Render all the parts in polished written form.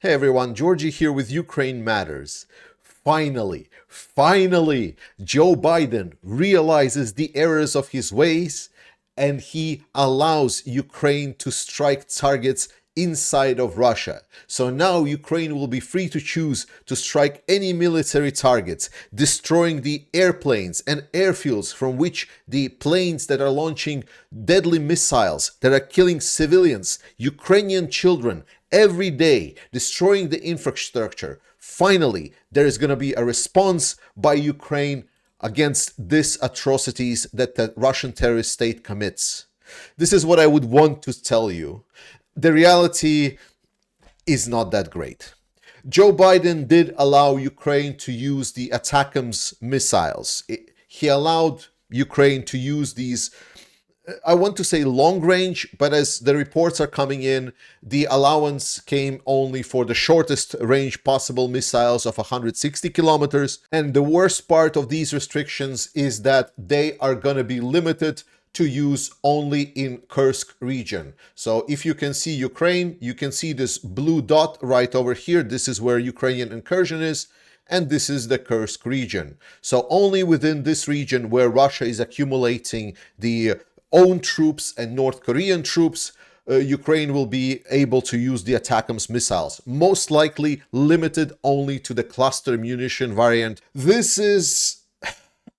Hey everyone, Georgie here with Ukraine Matters. Finally, Joe Biden realizes the errors of his ways and he allows Ukraine to strike targets inside of Russia. So now Ukraine will be free to choose to strike any military targets, destroying the airplanes and airfields from which the planes that are launching deadly missiles that are killing civilians, Ukrainian children, every day, destroying the infrastructure. Finally, there is going to be a response by Ukraine against these atrocities that the Russian terrorist state commits. This is what I would want to tell you. The reality is not that great. Joe Biden did allow Ukraine to use the ATACMS missiles. He allowed Ukraine to use these, I want to say long range, but as the reports are coming in, the allowance came only for the shortest range possible missiles of 160 kilometers. And the worst part of these restrictions is that they are going to be limited to use only in Kursk region. So if you can see Ukraine, you can see this blue dot right over here. This is where Ukrainian incursion is. And this is the Kursk region. So only within this region where Russia is accumulating the own troops and North Korean troops, Ukraine will be able to use the ATACMS missiles, most likely limited only to the cluster munition variant. This is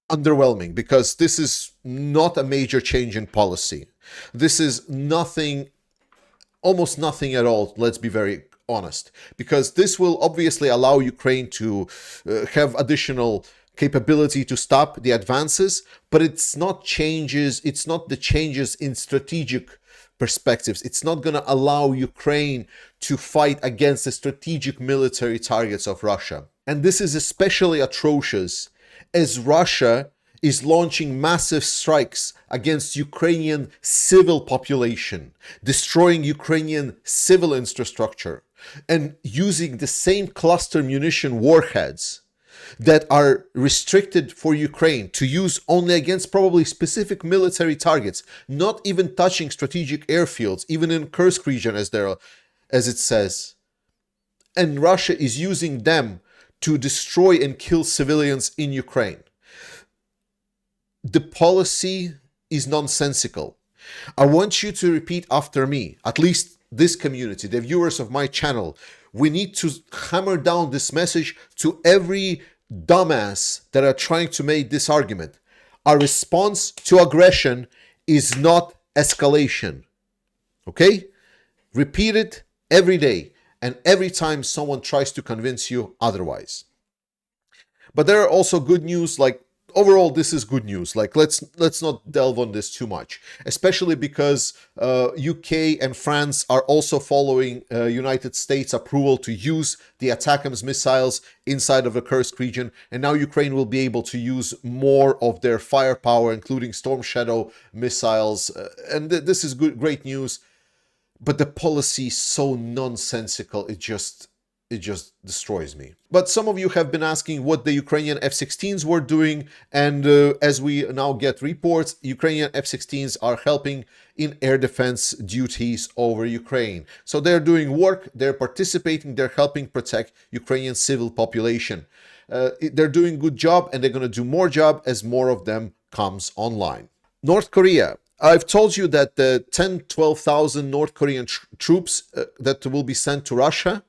underwhelming because this is not a major change in policy. This is nothing, almost nothing at all, let's be very honest, because this will obviously allow Ukraine to have additional capability to stop the advances, but it's not the changes in strategic perspectives. It's not going to allow Ukraine to fight against the strategic military targets of Russia. And this is especially atrocious as Russia is launching massive strikes against Ukrainian civil population, destroying Ukrainian civil infrastructure, and using the same cluster munition warheads that are restricted for Ukraine to use only against probably specific military targets, not even touching strategic airfields, even in Kursk region as it says. And Russia is using them to destroy and kill civilians in Ukraine. The policy is nonsensical. I want you to repeat after me, at least this community, the viewers of my channel. We need to hammer down this message to every dumbass that are trying to make this argument. Our response to aggression is not escalation. Okay? Repeat it every day and every time someone tries to convince you otherwise. But there are also good news, like overall this is good news. Like let's not delve on this too much, especially because UK and France are also following United States approval to use the ATACMS missiles inside of the Kursk region, and now Ukraine will be able to use more of their firepower, including Storm Shadow missiles, and this is great news. But the policy is so nonsensical, it just destroys me. But some of you have been asking what the Ukrainian F16s were doing, and as we now get reports, Ukrainian F16s are helping in air defense duties over Ukraine. So they're doing work, they're participating, they're helping protect Ukrainian civil population. They're doing a good job, and they're going to do more job as more of them comes online. North Korea. I've told you that the 12,000 North Korean troops that will be sent to Russia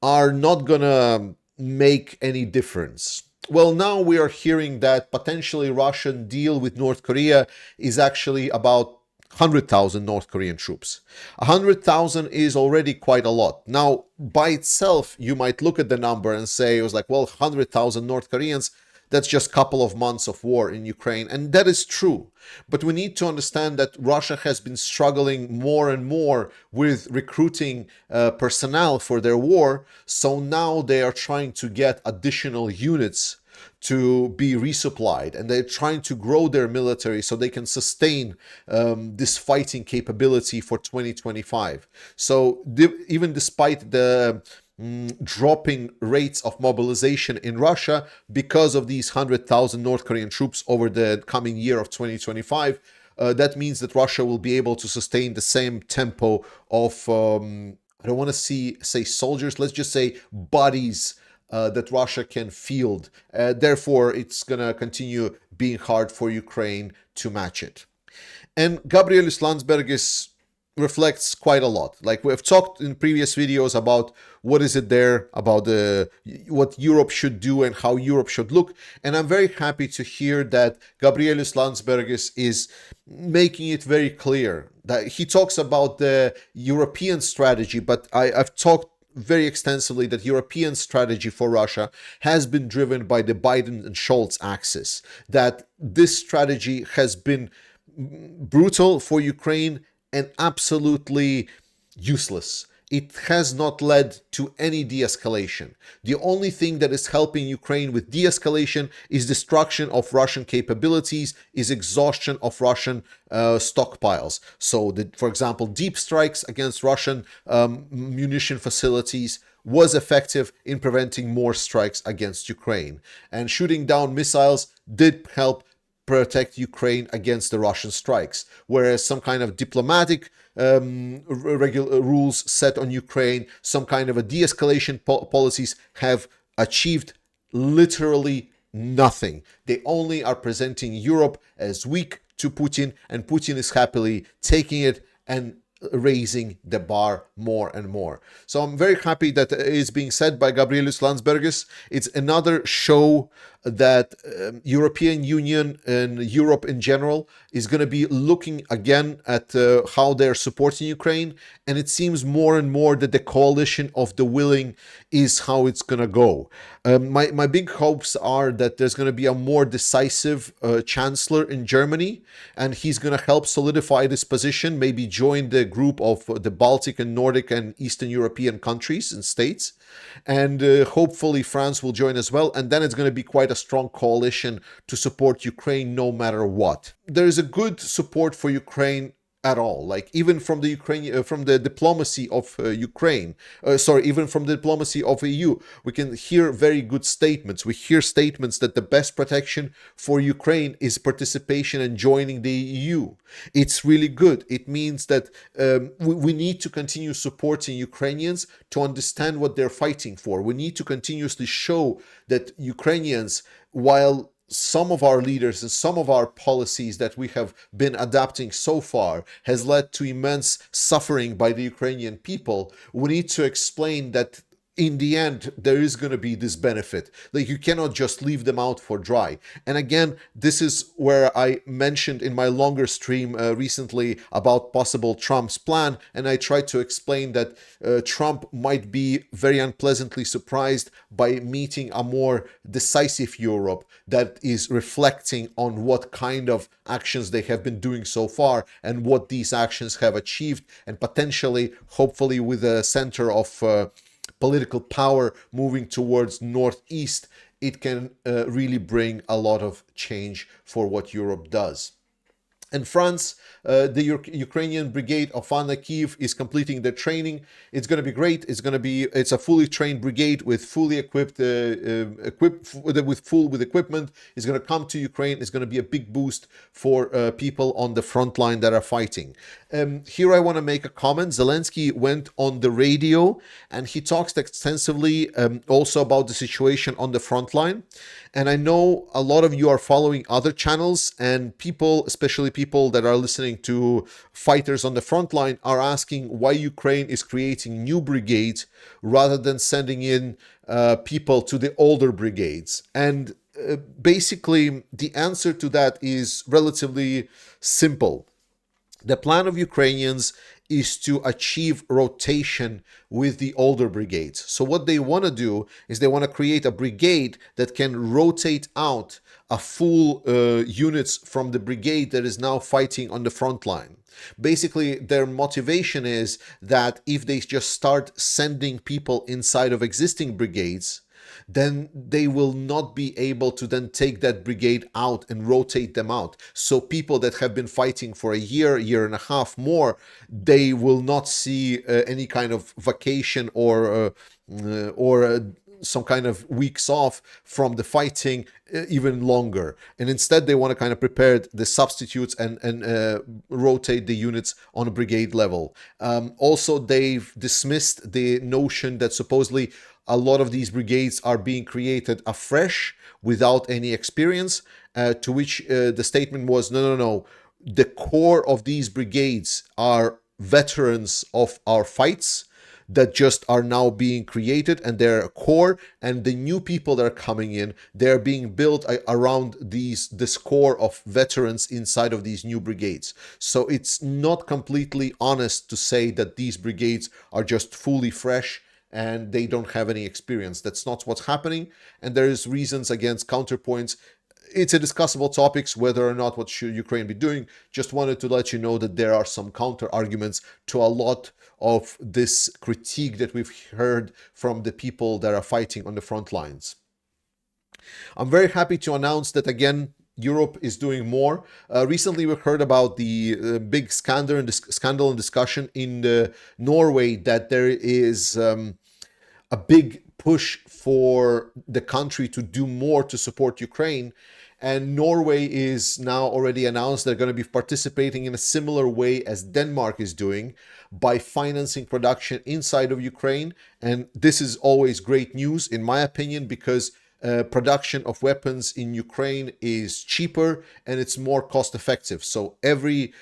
are not gonna make any difference. Well, now we are hearing that potentially Russian deal with North Korea is actually about 100,000 North Korean troops. 100,000 is already quite a lot. Now, by itself, you might look at the number and say, it was like, well, 100,000 North Koreans, that's just a couple of months of war in Ukraine. And that is true. But we need to understand that Russia has been struggling more and more with recruiting personnel for their war. So now they are trying to get additional units to be resupplied, and they're trying to grow their military so they can sustain this fighting capability for 2025. So even despite the dropping rates of mobilization in Russia because of these 100,000 North Korean troops over the coming year of 2025, that means that Russia will be able to sustain the same tempo of I don't want to say soldiers, let's just say bodies that Russia can field. Therefore, it's going to continue being hard for Ukraine to match it. And Gabrielius Landsbergis reflects quite a lot. Like we've talked in previous videos about what is it there about what Europe should do and how Europe should look. And I'm very happy to hear that Gabrielius Landsbergis is making it very clear that he talks about the European strategy, but I've talked very extensively that European strategy for Russia has been driven by the Biden and Scholz axis, that this strategy has been brutal for Ukraine and absolutely useless. It has not led to any de-escalation. The only thing that is helping Ukraine with de-escalation is destruction of Russian capabilities, is exhaustion of Russian stockpiles. So, for example, deep strikes against Russian munition facilities was effective in preventing more strikes against Ukraine. And shooting down missiles did help protect Ukraine against the Russian strikes, whereas some kind of diplomatic rules set on Ukraine, some kind of a de-escalation policies have achieved literally nothing. They only are presenting Europe as weak to Putin, and Putin is happily taking it and raising the bar more and more. So I'm very happy that it is being said by Gabrielius Landsbergis. It's another show that European Union and Europe in general is going to be looking again at how they're supporting Ukraine, and it seems more and more that the coalition of the willing is how it's going to go. My big hopes are that there's going to be a more decisive chancellor in Germany, and he's going to help solidify this position, maybe join the group of the Baltic and Nordic and Eastern European countries and states, and hopefully France will join as well, and then it's going to be quite a strong coalition to support Ukraine no matter what. There is a good support for Ukraine at all, like even from the Ukrainian, from the diplomacy of Ukraine, even from the diplomacy of EU, we can hear very good statements. We hear statements that the best protection for Ukraine is participation and joining the EU. It's really good. It means that we need to continue supporting Ukrainians to understand what they're fighting for. We need to continuously show that Ukrainians, while some of our leaders and some of our policies that we have been adapting so far has led to immense suffering by the Ukrainian people, we need to explain that in the end, there is going to be this benefit. Like, you cannot just leave them out for dry. And again, this is where I mentioned in my longer stream recently about possible Trump's plan. And I tried to explain that Trump might be very unpleasantly surprised by meeting a more decisive Europe that is reflecting on what kind of actions they have been doing so far and what these actions have achieved, and potentially, hopefully, with a center of political power moving towards northeast, it can really bring a lot of change for what Europe does. And France, the Ukrainian brigade of Anna Kiev is completing their training. It's going to be great. It's a fully trained brigade with fully equipped, with equipment. It's going to come to Ukraine. It's going to be a big boost for people on the front line that are fighting. Here I want to make a comment. Zelensky went on the radio and he talks extensively also about the situation on the front line. And I know a lot of you are following other channels, and people, especially people that are listening to fighters on the front line, are asking why Ukraine is creating new brigades rather than sending in people to the older brigades. And basically, the answer to that is relatively simple. The plan of Ukrainians is to achieve rotation with the older brigades. So what they want to do is they want to create a brigade that can rotate out a full units from the brigade that is now fighting on the front line. Basically, their motivation is that if they just start sending people inside of existing brigades, then they will not be able to then take that brigade out and rotate them out. So people that have been fighting for a year and a half more, they will not see any kind of vacation or some kind of weeks off from the fighting even longer. And instead, they want to kind of prepare the substitutes and rotate the units on a brigade level. Also, they've dismissed the notion that supposedly a lot of these brigades are being created afresh without any experience, to which the statement was, no. The core of these brigades are veterans of our fights that just are now being created, and they're a core, and the new people that are coming in, they're being built around this core of veterans inside of these new brigades. So it's not completely honest to say that these brigades are just fully fresh and they don't have any experience. That's not what's happening, and there is reasons against counterpoints. It's a discussable topic whether or not what should Ukraine be doing. Just wanted to let you know that there are some counter arguments to a lot of this critique that we've heard from the people that are fighting on the front lines. I'm very happy to announce that again, Europe is doing more. Recently, we heard about the big scandal and discussion in Norway, that there is a big push for the country to do more to support Ukraine. And Norway is now already announced they're going to be participating in a similar way as Denmark is doing by financing production inside of Ukraine. And this is always great news, in my opinion, because production of weapons in Ukraine is cheaper and it's more cost effective. So every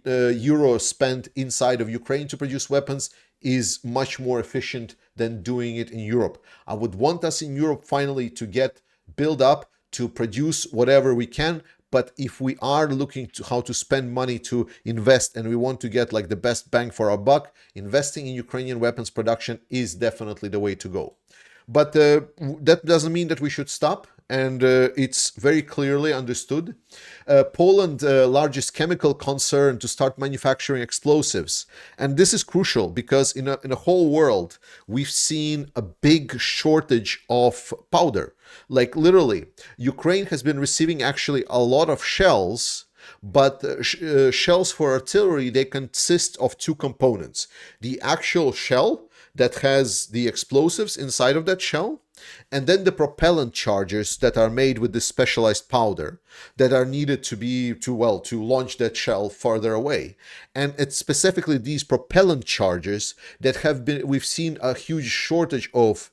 euro spent inside of Ukraine to produce weapons is much more efficient than doing it in Europe. I would want us in Europe finally to get build up to produce whatever we can. But if we are looking to how to spend money to invest and we want to get like the best bang for our buck, investing in Ukrainian weapons production is definitely the way to go. But that doesn't mean that we should stop, and it's very clearly understood. Poland, largest chemical concern to start manufacturing explosives. And this is crucial because in a whole world, we've seen a big shortage of powder. Like literally, Ukraine has been receiving actually a lot of shells, but shells for artillery, they consist of two components. The actual shell that has the explosives inside of that shell, and then the propellant charges that are made with this specialized powder that are needed to launch that shell farther away. And it's specifically these propellant charges that we've seen a huge shortage of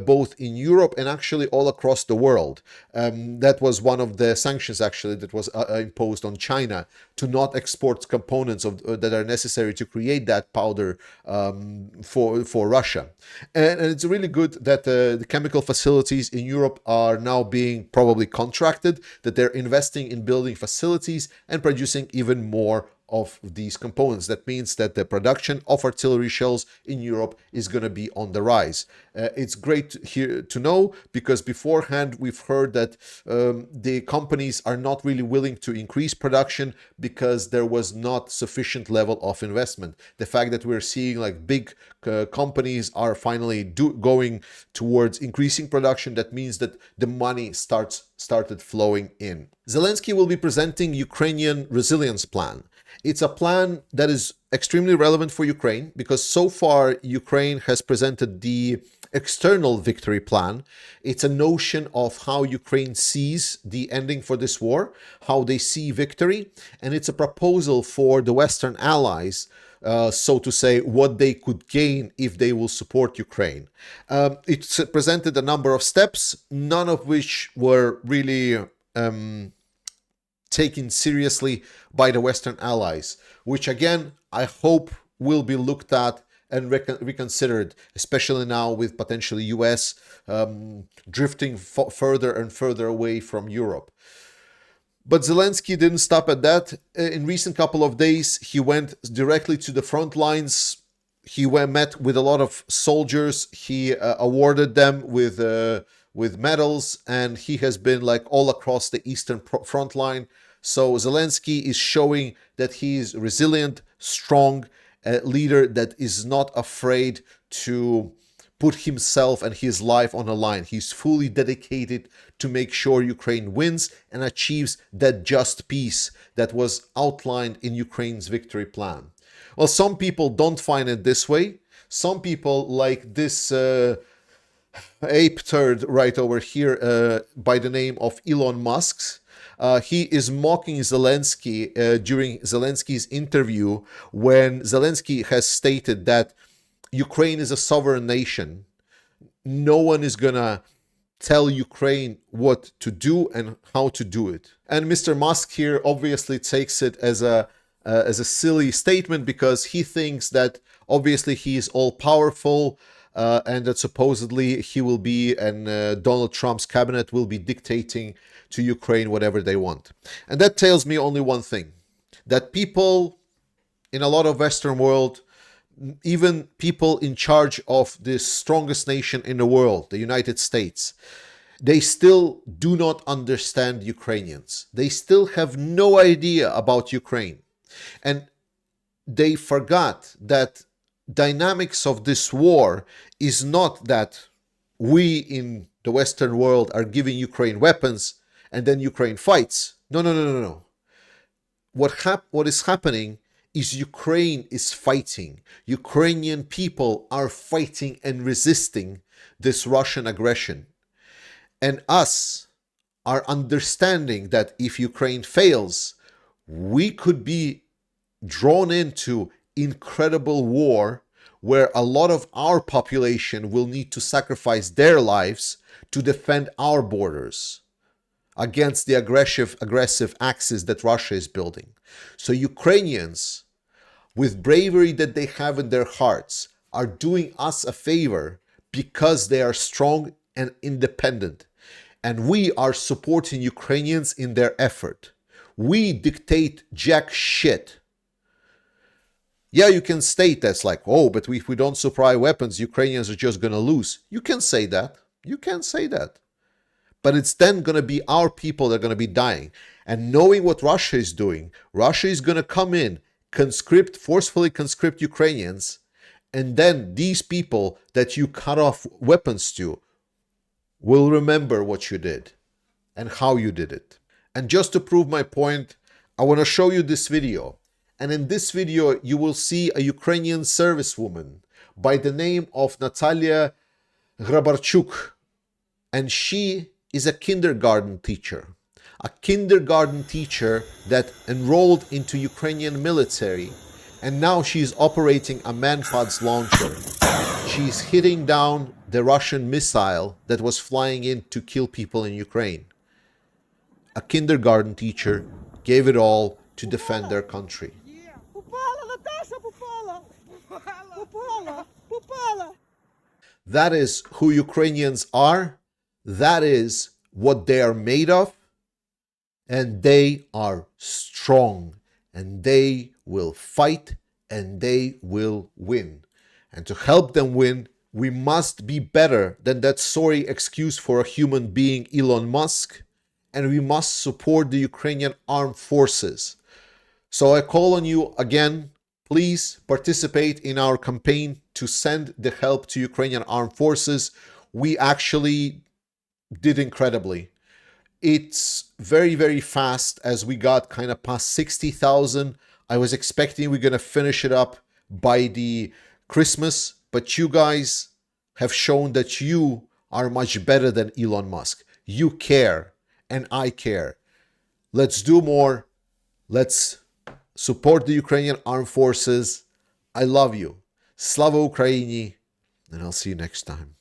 both in Europe and actually all across the world. That was one of the sanctions actually that was imposed on China to not export components that are necessary to create that powder for Russia. And it's really good that the chemical facilities in Europe are now being probably contracted, that they're investing in building facilities and producing even more of these components. That means that the production of artillery shells in Europe is going to be on the rise. It's great to know, because beforehand we've heard that the companies are not really willing to increase production because there was not sufficient level of investment. The fact that we're seeing like big companies are finally going towards increasing production, that means that the money started flowing in. Zelensky will be presenting Ukrainian resilience plan. It's a plan that is extremely relevant for Ukraine because so far Ukraine has presented the external victory plan. It's a notion of how Ukraine sees the ending for this war, how they see victory, and it's a proposal for the Western allies, so to say, what they could gain if they will support Ukraine. It's presented a number of steps, none of which were really taken seriously by the Western allies, which again, I hope will be looked at and reconsidered, especially now with potentially US drifting further and further away from Europe. But Zelensky didn't stop at that. In recent couple of days, he went directly to the front lines. He met with a lot of soldiers. He awarded them with medals, and he has been like all across the eastern front line. So Zelensky is showing that he is resilient, strong, leader that is not afraid to put himself and his life on the line. He's fully dedicated to make sure Ukraine wins and achieves that just peace that was outlined in Ukraine's victory plan. Well, some people don't find it this way. Some people, like this ape turd right over here by the name of Elon Musk. He is mocking Zelensky during Zelensky's interview when Zelensky has stated that Ukraine is a sovereign nation. No one is gonna tell Ukraine what to do and how to do it. And Mr. Musk here obviously takes it as a silly statement because he thinks that obviously he is all powerful and that supposedly he will be and Donald Trump's cabinet will be dictating to Ukraine whatever they want. And that tells me only one thing, that people in a lot of Western world, even people in charge of the strongest nation in the world, the United States, they still do not understand Ukrainians. They still have no idea about Ukraine. And they forgot that dynamics of this war is not that we in the Western world are giving Ukraine weapons and then Ukraine fights. No, no, no, no, no. What is happening is Ukraine is fighting. Ukrainian people are fighting and resisting this Russian aggression. And us are understanding that if Ukraine fails, we could be drawn into incredible war where a lot of our population will need to sacrifice their lives to defend our borders against the aggressive axis that Russia is building. So Ukrainians, with bravery that they have in their hearts, are doing us a favor because they are strong and independent. And we are supporting Ukrainians in their effort. We dictate jack shit. Yeah, you can state that's like, oh, but if we don't supply weapons, Ukrainians are just going to lose. You can say that. You can say that. But it's then going to be our people that are going to be dying. And knowing what Russia is doing, Russia is going to come in, forcefully conscript Ukrainians, and then these people that you cut off weapons to will remember what you did and how you did it. And just to prove my point, I want to show you this video. And in this video, you will see a Ukrainian servicewoman by the name of Natalia Garuk. And she is a kindergarten teacher. A kindergarten teacher that enrolled into Ukrainian military. And now she's operating a Manpads launcher. She's hitting down the Russian missile that was flying in to kill people in Ukraine. A kindergarten teacher gave it all to defend their country. That is who Ukrainians are. That is what they are made of. And they are strong. And they will fight. And they will win. And to help them win, we must be better than that sorry excuse for a human being, Elon Musk. And we must support the Ukrainian armed forces. So I call on you again, please participate in our campaign to send the help to Ukrainian armed forces. We actually did incredibly. It's very, very fast as we got kind of past 60,000. I was expecting we're going to finish it up by the Christmas, but you guys have shown that you are much better than Elon Musk. You care. And I care. Let's do more. Let's support the Ukrainian armed forces. I love you. Slava Ukraini. And I'll see you next time.